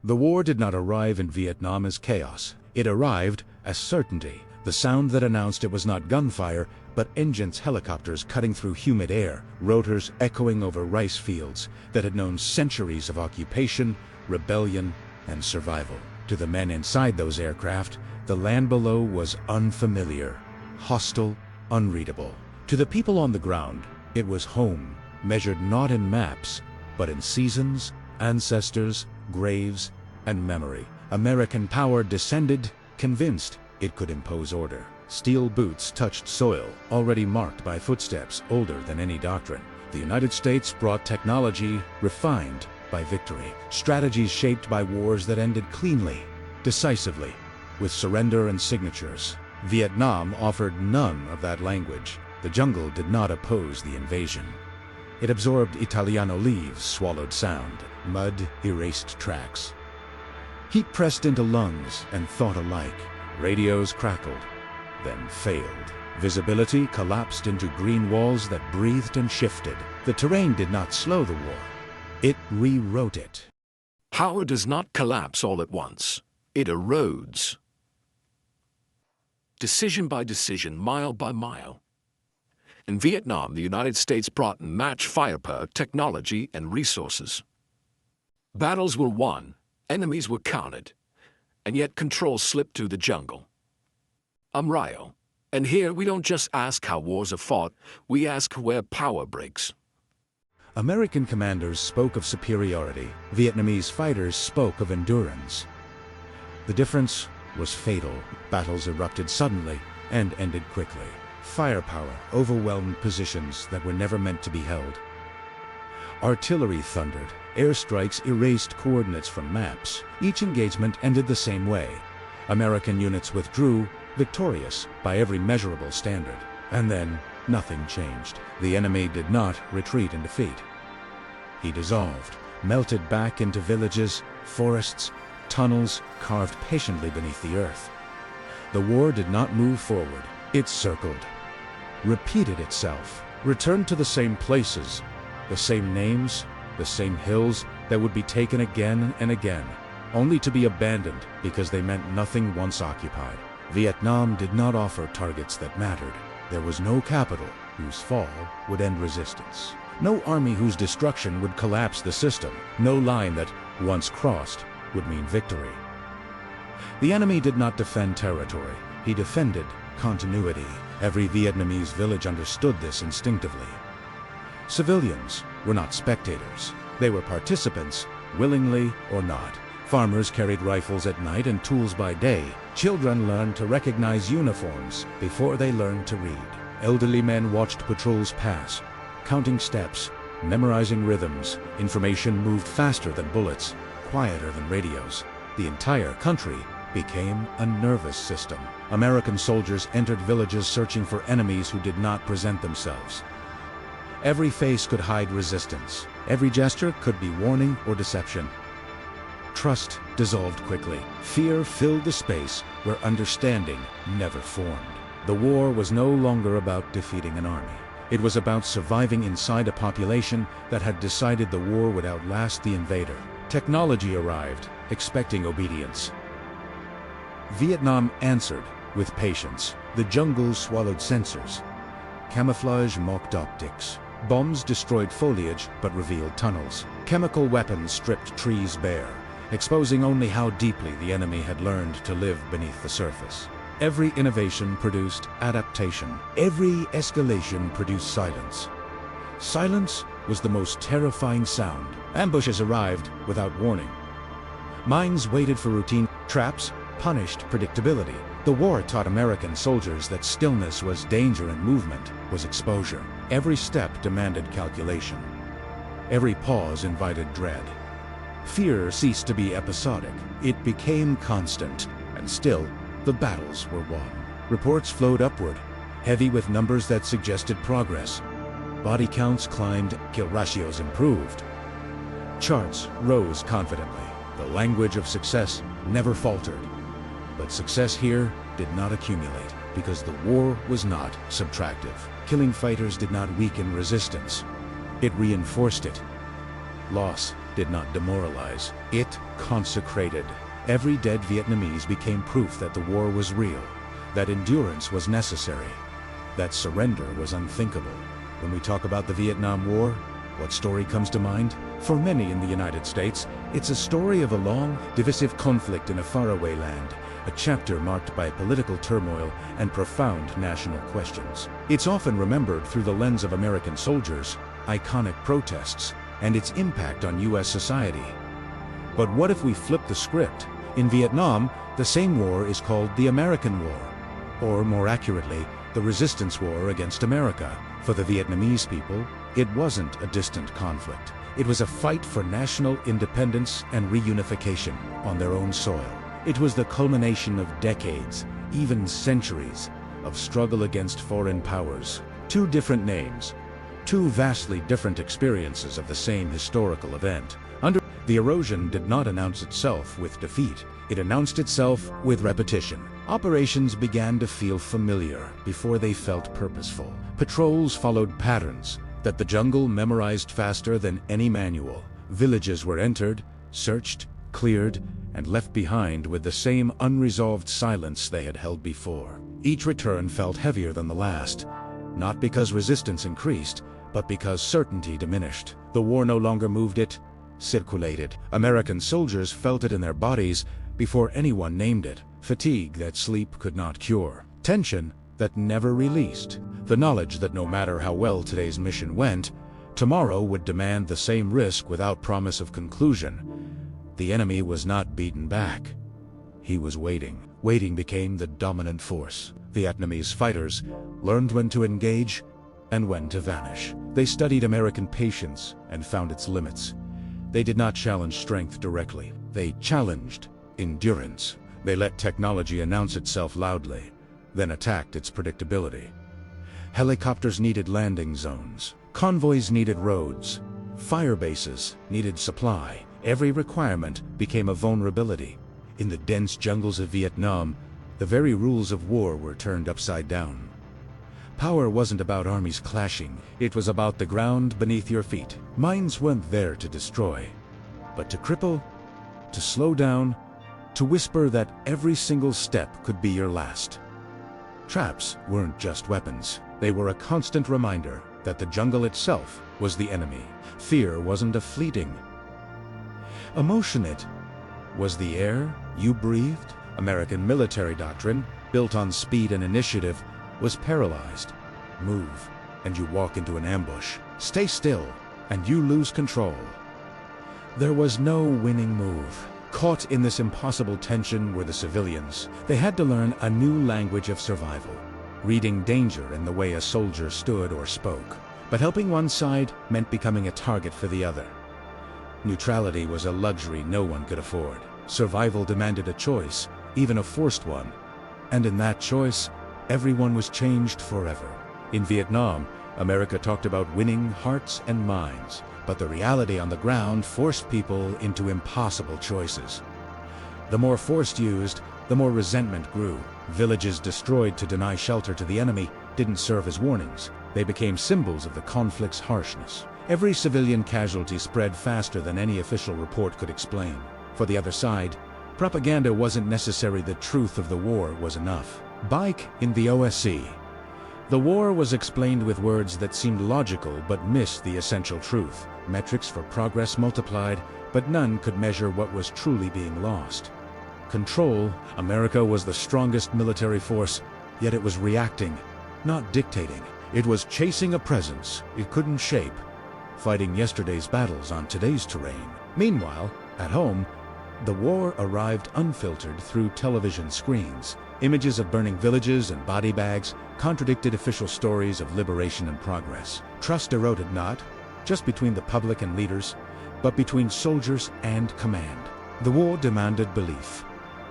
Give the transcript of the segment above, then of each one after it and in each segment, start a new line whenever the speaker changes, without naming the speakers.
The war did not arrive in Vietnam as chaos. It arrived as certainty, the sound that announced it was not gunfire, but engines, helicopters cutting through humid air, rotors echoing over rice fields that had known centuries of occupation, rebellion, and survival. To the men inside those aircraft, the land below was unfamiliar, hostile, unreadable. To the people on the ground, it was home, measured not in maps, but in seasons, ancestors, graves, and memory. American power descended, convinced it could impose order. Steel boots touched soil, already marked by footsteps older than any doctrine. The United States brought technology refined by victory, strategies shaped by wars that ended cleanly, decisively, with surrender and signatures. Vietnam offered none of that language. The jungle did not oppose the invasion. It absorbed Italiano leaves, swallowed sound, mud erased tracks. Heat pressed into lungs and thought alike. Radios crackled, then failed. Visibility collapsed into green walls that breathed and shifted. The terrain did not slow the war. It rewrote it.
Power does not collapse all at once. It erodes. Decision by decision, mile by mile. In Vietnam, the United States brought match firepower, technology, and resources. Battles were won, enemies were counted, and yet control slipped through the jungle. I'm Ryo, and here we don't just ask how wars are fought, we ask where power breaks.
American commanders spoke of superiority. Vietnamese fighters spoke of endurance. The difference was fatal. Battles erupted suddenly and ended quickly. Firepower overwhelmed positions that were never meant to be held. Artillery thundered. Airstrikes erased coordinates from maps. Each engagement ended the same way. American units withdrew, victorious by every measurable standard. And then, nothing changed. The enemy did not retreat in defeat. He dissolved, melted back into villages, forests, tunnels carved patiently beneath the earth. The war did not move forward. It circled, repeated itself, returned to the same places, the same names, the same hills that would be taken again and again, only to be abandoned because they meant nothing once occupied. Vietnam did not offer targets that mattered. There was no capital whose fall would end resistance. No army whose destruction would collapse the system. No line that, once crossed, would mean victory. The enemy did not defend territory. He defended continuity. Every Vietnamese village understood this instinctively. Civilians were not spectators. They were participants, willingly or not. Farmers carried rifles at night and tools by day. Children learned to recognize uniforms before they learned to read. Elderly men watched patrols pass, counting steps, memorizing rhythms. Information moved faster than bullets, quieter than radios. The entire country became a nervous system. American soldiers entered villages searching for enemies who did not present themselves. Every face could hide resistance. Every gesture could be warning or deception. Trust dissolved quickly. Fear filled the space where understanding never formed. The war was no longer about defeating an army. It was about surviving inside a population that had decided the war would outlast the invader. Technology arrived, expecting obedience. Vietnam answered with patience. The jungle swallowed sensors. Camouflage mocked optics. Bombs destroyed foliage but revealed tunnels. Chemical weapons stripped trees bare, exposing only how deeply the enemy had learned to live beneath the surface. Every innovation produced adaptation. Every escalation produced silence. Silence was the most terrifying sound. Ambushes arrived without warning. Mines waited for routine. Traps punished predictability. The war taught American soldiers that stillness was danger and movement was exposure. Every step demanded calculation. Every pause invited dread. Fear ceased to be episodic. It became constant, and still, the battles were won. Reports flowed upward, heavy with numbers that suggested progress. Body counts climbed, kill ratios improved. Charts rose confidently. The language of success never faltered. But success here did not accumulate, because the war was not subtractive. Killing fighters did not weaken resistance. It reinforced it. Loss did not demoralize, it consecrated. Every dead Vietnamese became proof that the war was real, that endurance was necessary, that surrender was unthinkable. When we talk about the Vietnam War, what story comes to mind? For many in the United States, it's a story of a long, divisive conflict in a faraway land, a chapter marked by political turmoil and profound national questions. It's often remembered through the lens of American soldiers, iconic protests, and its impact on U.S. society. But what if we flip the script? In Vietnam, the same war is called the American War, or more accurately, the Resistance War against America. For the Vietnamese people, it wasn't a distant conflict. It was a fight for national independence and reunification on their own soil. It was the culmination of decades, even centuries, of struggle against foreign powers. Two different names, two vastly different experiences of the same historical event. The erosion did not announce itself with defeat. It announced itself with repetition. Operations began to feel familiar before they felt purposeful. Patrols followed patterns that the jungle memorized faster than any manual. Villages were entered, searched, cleared, and left behind with the same unresolved silence they had held before. Each return felt heavier than the last, not because resistance increased, but because certainty diminished. The war no longer moved, it circulated. American soldiers felt it in their bodies before anyone named it. Fatigue that sleep could not cure. Tension that never released. The knowledge that no matter how well today's mission went, tomorrow would demand the same risk without promise of conclusion. The enemy was not beaten back. He was waiting. Waiting became the dominant force. Vietnamese fighters learned when to engage and when to vanish. They studied American patience and found its limits. They did not challenge strength directly. They challenged endurance. They let technology announce itself loudly, then attacked its predictability. Helicopters needed landing zones. Convoys needed roads. Fire bases needed supply. Every requirement became a vulnerability. In the dense jungles of Vietnam, the very rules of war were turned upside down. Power wasn't about armies clashing. It was about the ground beneath your feet. Mines weren't there to destroy, but to cripple, to slow down, to whisper that every single step could be your last. Traps weren't just weapons. They were a constant reminder that the jungle itself was the enemy. Fear wasn't a fleeting emotion, it was the air you breathed. American military doctrine, built on speed and initiative, was paralyzed. Move, and you walk into an ambush. Stay still, and you lose control. There was no winning move. Caught in this impossible tension were the civilians. They had to learn a new language of survival, reading danger in the way a soldier stood or spoke. But helping one side meant becoming a target for the other. Neutrality was a luxury no one could afford. Survival demanded a choice, even a forced one. And in that choice, everyone was changed forever. In Vietnam, America talked about winning hearts and minds, but the reality on the ground forced people into impossible choices. The more force used, the more resentment grew. Villages destroyed to deny shelter to the enemy didn't serve as warnings. They became symbols of the conflict's harshness. Every civilian casualty spread faster than any official report could explain. For the other side, propaganda wasn't necessary. The truth of the war was enough. Baik in the OSC, the war was explained with words that seemed logical but missed the essential truth. Metrics for progress multiplied, but none could measure what was truly being lost. Control. America was the strongest military force, yet it was reacting, not dictating. It was chasing a presence it couldn't shape, fighting yesterday's battles on today's terrain. Meanwhile, at home, the war arrived unfiltered through television screens. Images of burning villages and body bags contradicted official stories of liberation and progress. Trust eroded not just between the public and leaders, but between soldiers and command. The war demanded belief,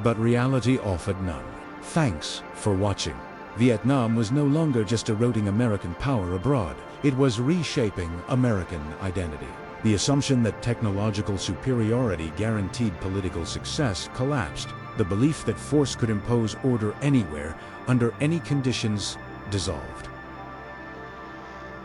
but reality offered none. Thanks for watching. Vietnam was no longer just eroding American power abroad. It was reshaping American identity. The assumption that technological superiority guaranteed political success collapsed. The belief that force could impose order anywhere, under any conditions, dissolved.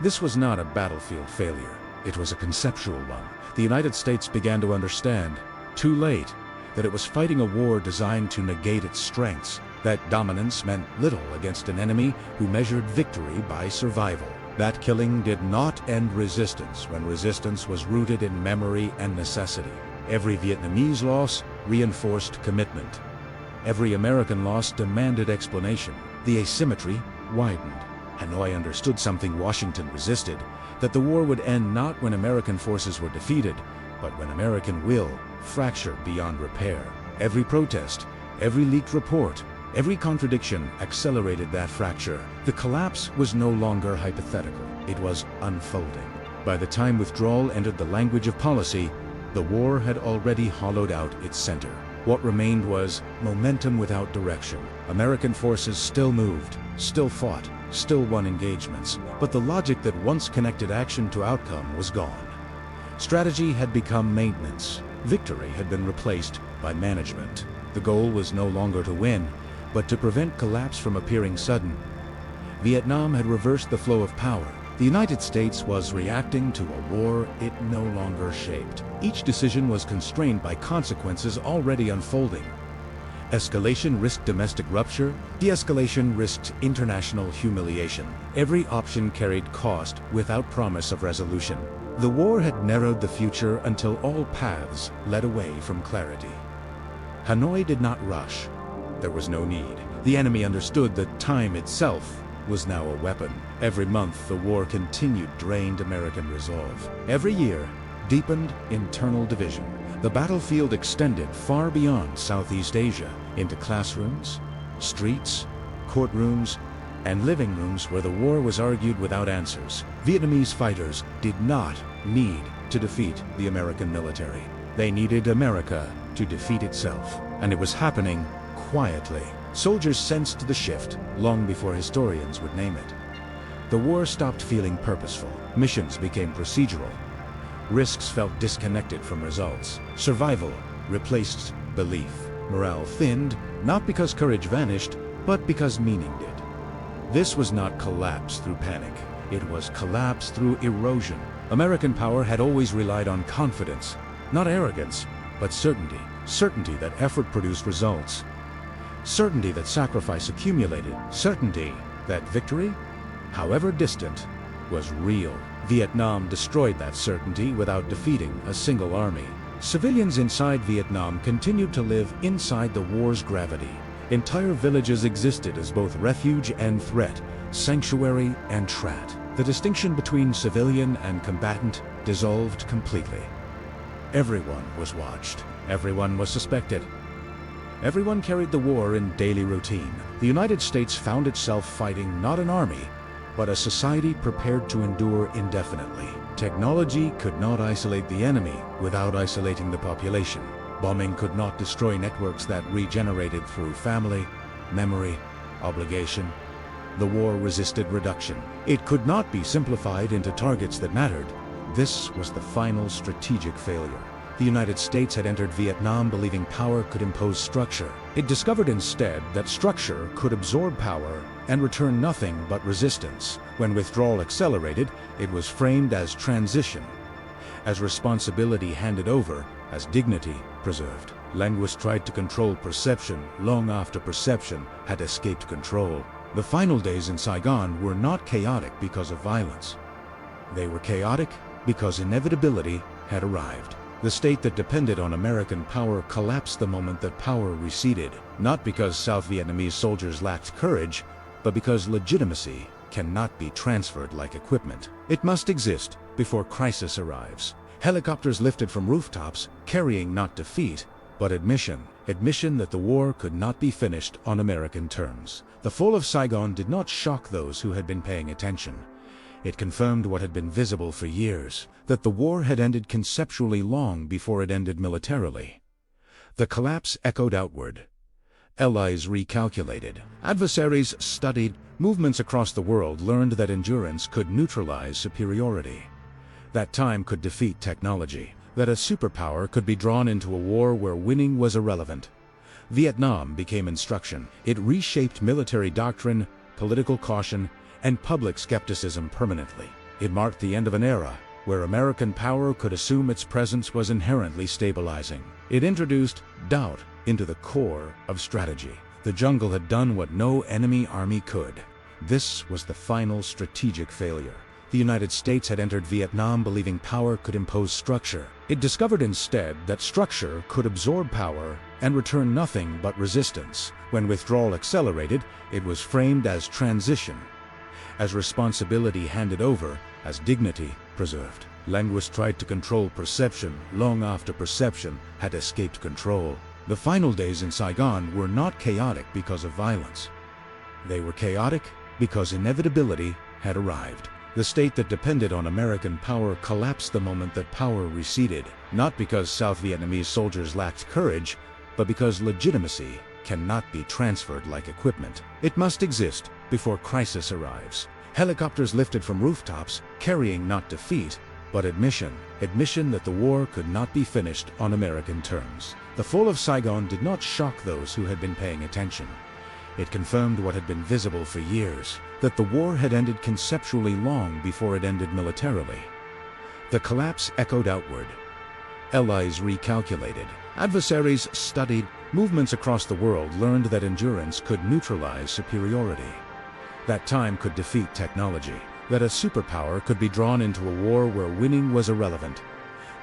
This was not a battlefield failure. It was a conceptual one. The United States began to understand, too late, that it was fighting a war designed to negate its strengths, that dominance meant little against an enemy who measured victory by survival. That killing did not end resistance when resistance was rooted in memory and necessity. Every Vietnamese loss reinforced commitment. Every American loss demanded explanation. The asymmetry widened. Hanoi understood something Washington resisted, that the war would end not when American forces were defeated, but when American will fractured beyond repair. Every protest, every leaked report, every contradiction accelerated that fracture. The collapse was no longer hypothetical. It was unfolding. By the time withdrawal entered the language of policy, the war had already hollowed out its center. What remained was momentum without direction. American forces still moved, still fought, still won engagements, but the logic that once connected action to outcome was gone. Strategy had become maintenance. Victory had been replaced by management. The goal was no longer to win, but to prevent collapse from appearing sudden. Vietnam had reversed the flow of power. The United States was reacting to a war it no longer shaped. Each decision was constrained by consequences already unfolding. Escalation risked domestic rupture, de-escalation risked international humiliation. Every option carried cost without promise of resolution. The war had narrowed the future until all paths led away from clarity. Hanoi did not rush. There was no need. The enemy understood that time itself was now a weapon. Every month, the war continued drained American resolve. Every year, deepened internal division. The battlefield extended far beyond Southeast Asia, into classrooms, streets, courtrooms, and living rooms where the war was argued without answers. Vietnamese fighters did not need to defeat the American military. They needed America to defeat itself. And it was happening quietly. Soldiers sensed the shift long before historians would name it. The war stopped feeling purposeful. Missions became procedural. Risks felt disconnected from results. Survival replaced belief. Morale thinned, not because courage vanished, but because meaning did. This was not collapse through panic. It was collapse through erosion. American power had always relied on confidence, not arrogance, but certainty. Certainty that effort produced results. Certainty that sacrifice accumulated. Certainty that victory, however distant, was real. Vietnam destroyed that certainty without defeating a single army. Civilians inside Vietnam continued to live inside the war's gravity. Entire villages existed as both refuge and threat, sanctuary and trap. The distinction between civilian and combatant dissolved completely. Everyone was watched. Everyone was suspected. Everyone carried the war in daily routine. The United States found itself fighting not an army, but a society prepared to endure indefinitely. Technology could not isolate the enemy without isolating the population. Bombing could not destroy networks that regenerated through family, memory, obligation. The war resisted reduction. It could not be simplified into targets that mattered. This was the final strategic failure. The United States had entered Vietnam believing power could impose structure. It discovered instead that structure could absorb power and return nothing but resistance. When withdrawal accelerated, it was framed as transition, as responsibility handed over, as dignity preserved. Linguists tried to control perception long after perception had escaped control. The final days in Saigon were not chaotic because of violence. They were chaotic because inevitability had arrived. The state that depended on American power collapsed the moment that power receded, not because South Vietnamese soldiers lacked courage, but because legitimacy cannot be transferred like equipment. It must exist before crisis arrives. Helicopters lifted from rooftops, carrying not defeat, but admission. Admission that the war could not be finished on American terms. The fall of Saigon did not shock those who had been paying attention. It confirmed what had been visible for years, that the war had ended conceptually long before it ended militarily. The collapse echoed outward. Allies recalculated. Adversaries studied. Movements across the world learned that endurance could neutralize superiority. That time could defeat technology. That a superpower could be drawn into a war where winning was irrelevant. Vietnam became instruction. It reshaped military doctrine, political caution, and public skepticism permanently. It marked the end of an era, where American power could assume its presence was inherently stabilizing. It introduced doubt into the core of strategy. The jungle had done what no enemy army could. This was the final strategic failure. The United States had entered Vietnam believing power could impose structure. It discovered instead that structure could absorb power and return nothing but resistance. When withdrawal accelerated, it was framed as transition, as responsibility handed over, as dignity preserved. Linguists tried to control perception long after perception had escaped control. The final days in Saigon were not chaotic because of violence. They were chaotic because inevitability had arrived. The state that depended on American power collapsed the moment that power receded, not because South Vietnamese soldiers lacked courage, but because legitimacy cannot be transferred like equipment. It must exist before crisis arrives. Helicopters lifted from rooftops, carrying not defeat, but admission that the war could not be finished on American terms. The fall of Saigon did not shock those who had been paying attention. It confirmed what had been visible for years, that the war had ended conceptually long before it ended militarily. The collapse echoed outward. Allies recalculated. Adversaries studied. Movements across the world learned that endurance could neutralize superiority. That time could defeat technology. That a superpower could be drawn into a war where winning was irrelevant.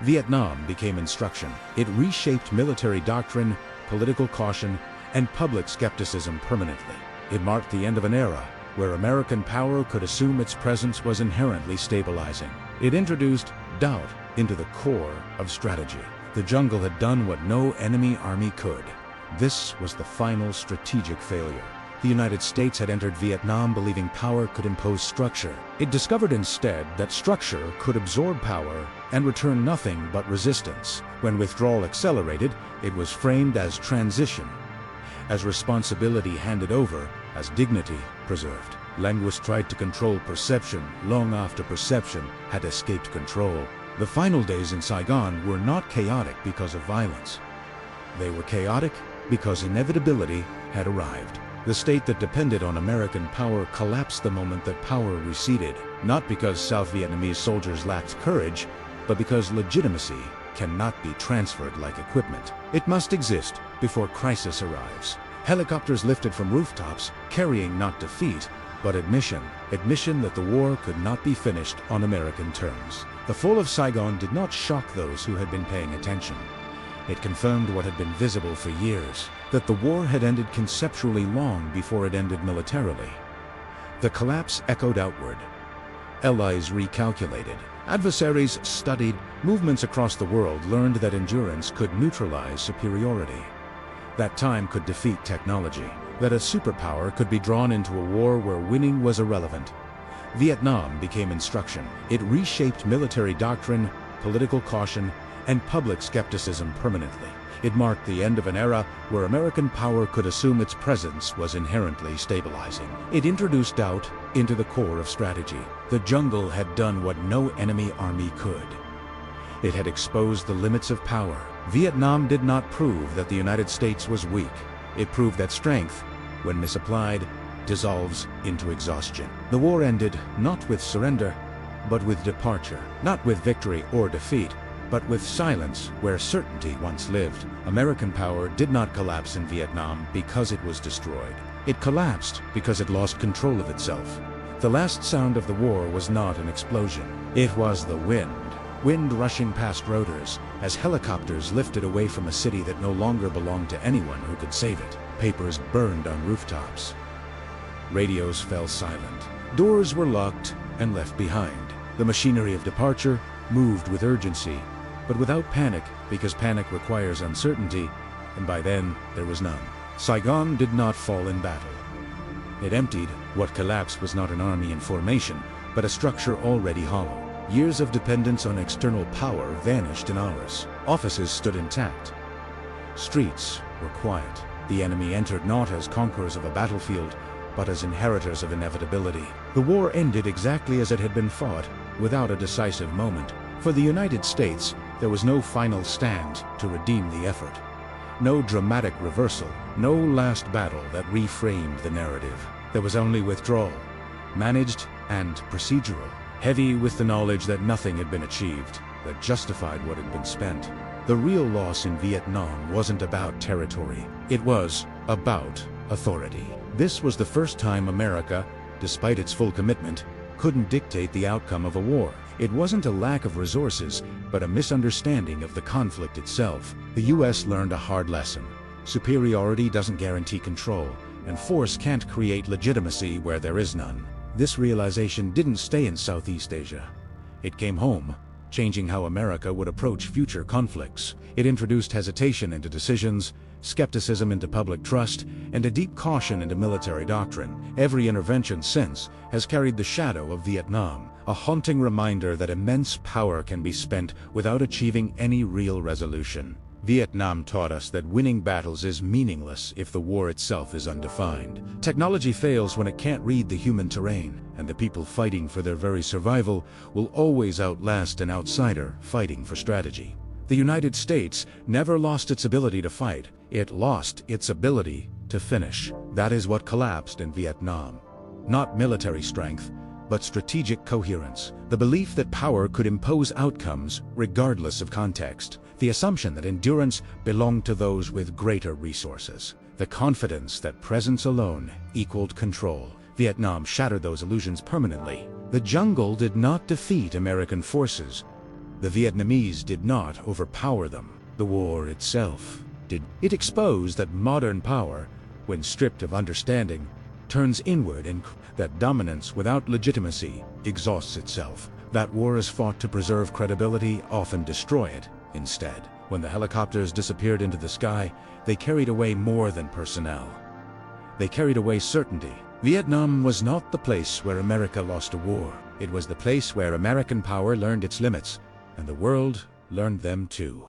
Vietnam became instruction. It reshaped military doctrine, political caution, and public skepticism permanently. It marked the end of an era where American power could assume its presence was inherently stabilizing. It introduced doubt into the core of strategy. The jungle had done what no enemy army could. This was the final strategic failure. The United States had entered Vietnam believing power could impose structure. It discovered instead that structure could absorb power and return nothing but resistance. When withdrawal accelerated, it was framed as transition, as responsibility handed over, as dignity preserved. Linguists tried to control perception long after perception had escaped control. The final days in Saigon were not chaotic because of violence. They were chaotic because inevitability had arrived. The state that depended on American power collapsed the moment that power receded, not because South Vietnamese soldiers lacked courage, but because legitimacy cannot be transferred like equipment. It must exist before crisis arrives. Helicopters lifted from rooftops, carrying not defeat, but admission that the war could not be finished on American terms. The fall of Saigon did not shock those who had been paying attention. It confirmed what had been visible for years, that the war had ended conceptually long before it ended militarily. The collapse echoed outward. Allies recalculated. Adversaries studied. Movements across the world learned that endurance could neutralize superiority. That time could defeat technology. That a superpower could be drawn into a war where winning was irrelevant. Vietnam became instruction. It reshaped military doctrine, political caution, and public skepticism permanently. It marked the end of an era where American power could assume its presence was inherently stabilizing. It introduced doubt into the core of strategy. The jungle had done what no enemy army could. It had exposed the limits of power. Vietnam did not prove that the United States was weak. It proved that strength, when misapplied, dissolves into exhaustion. The war ended not with surrender, but with departure. Not with victory or defeat, but with silence where certainty once lived. American power did not collapse in Vietnam because it was destroyed. It collapsed because it lost control of itself. The last sound of the war was not an explosion. It was the wind rushing past rotors as helicopters lifted away from a city that no longer belonged to anyone who could save it. Papers burned on rooftops. Radios fell silent. Doors were locked and left behind. The machinery of departure moved with urgency, but without panic, because panic requires uncertainty, and by then there was none. Saigon did not fall in battle. It emptied. What collapsed was not an army in formation, but a structure already hollow. Years of dependence on external power vanished in hours. Offices stood intact. Streets were quiet. The enemy entered not as conquerors of a battlefield, but as inheritors of inevitability. The war ended exactly as it had been fought, without a decisive moment. For the United States, there was no final stand to redeem the effort. No dramatic reversal, no last battle that reframed the narrative. There was only withdrawal, managed and procedural. heavy with the knowledge that nothing had been achieved that justified what had been spent. The real loss in Vietnam wasn't about territory. It was about authority. This was the first time America, despite its full commitment, couldn't dictate the outcome of a war. It wasn't a lack of resources, but a misunderstanding of the conflict itself. The US learned a hard lesson. Superiority doesn't guarantee control, and force can't create legitimacy where there is none. This realization didn't stay in Southeast Asia. It came home, changing how America would approach future conflicts. It introduced hesitation into decisions, skepticism into public trust, and a deep caution into military doctrine. Every intervention since has carried the shadow of Vietnam, a haunting reminder that immense power can be spent without achieving any real resolution. Vietnam taught us that winning battles is meaningless if the war itself is undefined. Technology fails when it can't read the human terrain, and the people fighting for their very survival will always outlast an outsider fighting for strategy. The United States never lost its ability to fight. It lost its ability to finish. That is what collapsed in Vietnam. Not military strength, but strategic coherence. The belief that power could impose outcomes regardless of context. The assumption that endurance belonged to those with greater resources. The confidence that presence alone equaled control. Vietnam shattered those illusions permanently. The jungle did not defeat American forces. The Vietnamese did not overpower them. The war itself did. It exposed that modern power, when stripped of understanding, turns inward, and that dominance without legitimacy exhausts itself. That war is fought to preserve credibility, often destroy it instead. When the helicopters disappeared into the sky, they carried away more than personnel. They carried away certainty. Vietnam was not the place where America lost a war. It was the place where American power learned its limits, and the world learned them too.